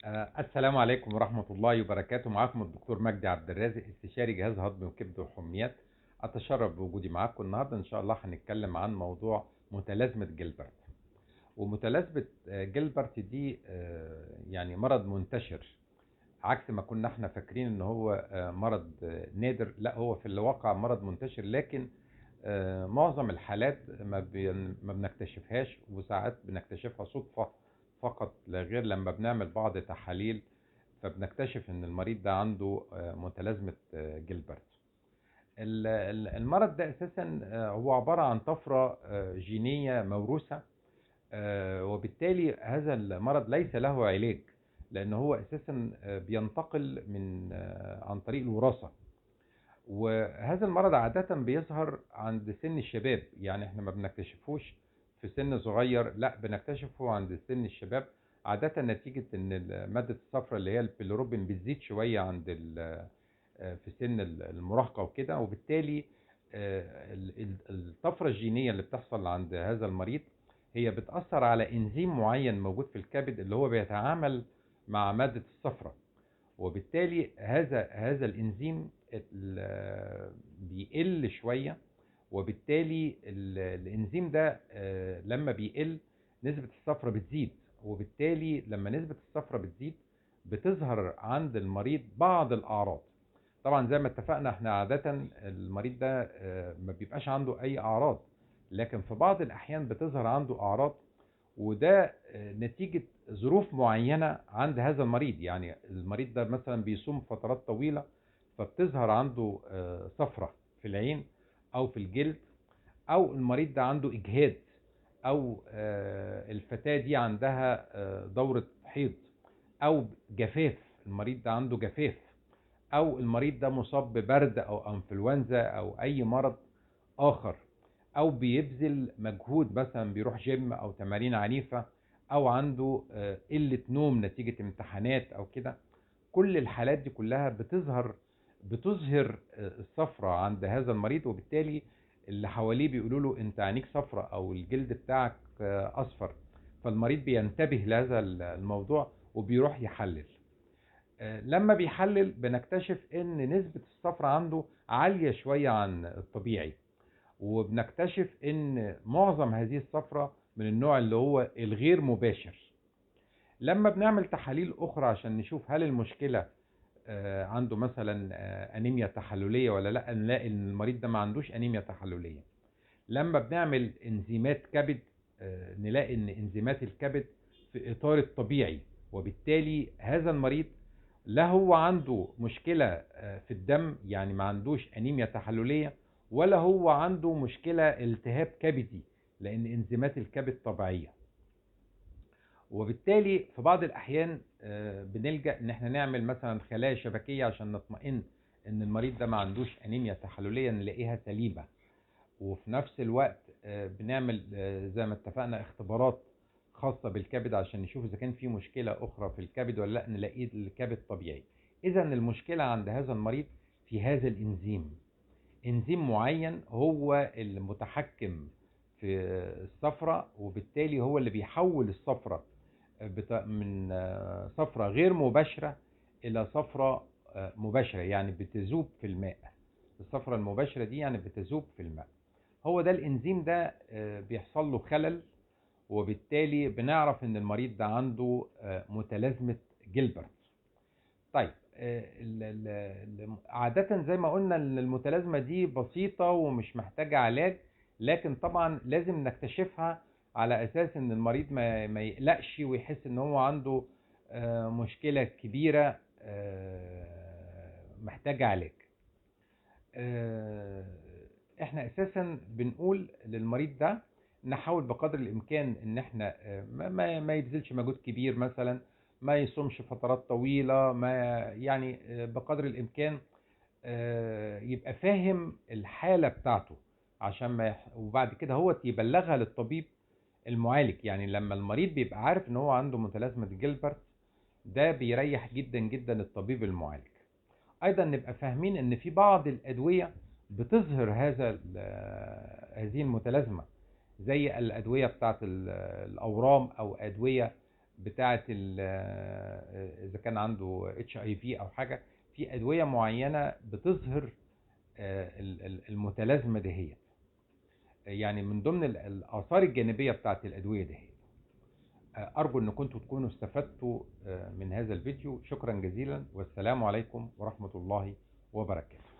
السلام عليكم ورحمة الله وبركاته. معاكم الدكتور مجدي عبد الرازق، استشاري جهاز هضمي وكبد وحميات. أتشرف بوجودي معاكم النهاردة. إن شاء الله هنتكلم عن موضوع متلازمة جيلبرت. ومتلازمة جيلبرت دي يعني مرض منتشر، عكس ما كنا احنا فاكرين ان هو مرض نادر. لا، هو في الواقع مرض منتشر، لكن معظم الحالات ما بنكتشفهاش، وساعات بنكتشفها صدفة فقط لا غير لما بنعمل بعض تحاليل، فبنكتشف ان المريض ده عنده متلازمة جيلبرت. المرض ده اساسا هو عبارة عن طفرة جينية موروثة، وبالتالي هذا المرض ليس له علاج، لان هو اساسا بينتقل من عن طريق الوراثة. وهذا المرض عادة بيظهر عند سن الشباب، يعني احنا ما بنكتشفوش في سن صغير، لا بنكتشفه عند سن الشباب، عادة نتيجة ان مادة الصفرة اللي هي البيليروبين بتزيد شوية عند في سن المراهقة وكده. وبالتالي الطفرة الجينية اللي بتحصل عند هذا المريض هي بتأثر على انزيم معين موجود في الكبد، اللي هو بيتعامل مع مادة الصفرة. وبالتالي هذا الانزيم بيقل شويه، وبالتالي الانزيم ده لما بيقل نسبه الصفرة بتزيد. وبالتالي لما نسبه الصفرة بتزيد بتظهر عند المريض بعض الاعراض. طبعا زي ما اتفقنا احنا عاده المريض ده ما بيبقاش عنده اي اعراض، لكن في بعض الاحيان بتظهر عنده اعراض، وده نتيجة ظروف معينة عند هذا المريض. يعني المريض ده مثلا بيصوم فترات طويلة، فبتظهر عنده صفرة في العين أو في الجلد، أو المريض ده عنده إجهاد، أو الفتاة دي عندها دورة حيض، أو جفاف، المريض ده عنده جفاف، أو المريض ده مصاب ببرد أو أنفلونزا أو أي مرض آخر، او بيبذل مجهود مثلا بيروح جيم او تمارين عنيفة، او عنده قلة نوم نتيجة امتحانات او كده. كل الحالات دي كلها بتظهر الصفرة عند هذا المريض، وبالتالي اللي حواليه بيقولوا له انت عينيك صفرة او الجلد بتاعك اصفر، فالمريض بينتبه لهذا الموضوع وبيروح يحلل. لما بيحلل بنكتشف ان نسبة الصفرة عنده عالية شوية عن الطبيعي، وبنكتشف ان معظم هذه الصفرة من النوع اللي هو الغير مباشر. لما بنعمل تحاليل اخرى عشان نشوف هل المشكلة عنده مثلا انيميا تحللية ولا لا، نلاقي ان المريض ده ما عندوش انيميا تحللية. لما بنعمل انزيمات كبد نلاقي ان انزيمات الكبد في اطار الطبيعي، وبالتالي هذا المريض لا هو عنده مشكلة في الدم، يعني ما عندوش انيميا تحللية، ولا هو عنده مشكلة التهاب كبدي، لان انزيمات الكبد طبيعية. وبالتالي في بعض الاحيان بنلجأ ان احنا نعمل مثلا خلايا شبكية عشان نطمئن ان المريض ده ما عندوش انيميا تحللية، نلاقيها سليمة. وفي نفس الوقت بنعمل زي ما اتفقنا اختبارات خاصة بالكبد عشان نشوف اذا كان في مشكلة اخرى في الكبد ولا لا، نلاقيه الكبد طبيعي. اذا المشكلة عند هذا المريض في هذا الانزيم، انزيم معين هو المتحكم في الصفرة، وبالتالي هو اللي بيحول الصفرة من صفرة غير مباشرة الى صفرة مباشرة، يعني بتذوب في الماء. الصفرة المباشرة دي يعني بتذوب في الماء. هو ده الانزيم ده بيحصل له خلل، وبالتالي بنعرف ان المريض ده عنده متلازمة جيلبرت. طيب عادة زي ما قلنا ان المتلازمة دي بسيطة ومش محتاجة علاج، لكن طبعا لازم نكتشفها على اساس ان المريض ما يقلقش ويحس ان هو عنده مشكلة كبيرة محتاجة علاج. آه، احنا اساسا بنقول للمريض ده نحاول بقدر الامكان ان احنا ما يبذلش مجهود كبير، مثلا ما يصومش فترات طويلة، ما يعني بقدر الامكان يبقى فاهم الحالة بتاعته، عشان ما وبعد كده هو يبلغها للطبيب المعالج. يعني لما المريض بيبقى عارف ان هو عنده متلازمة جيلبرت، ده بيريح جدا جدا الطبيب المعالج. ايضا نبقى فاهمين ان في بعض الادويه بتظهر هذه المتلازمه، زي الادويه بتاعت الاورام، او ادويه بتاعه اذا كان عنده اتش اي في او حاجه، في ادويه معينه بتظهر المتلازمه دهيت، يعني من ضمن الاثار الجانبيه بتاعه الادويه دهيت. ارجو ان كنتوا تكونوا استفدتوا من هذا الفيديو. شكرا جزيلا، والسلام عليكم ورحمه الله وبركاته.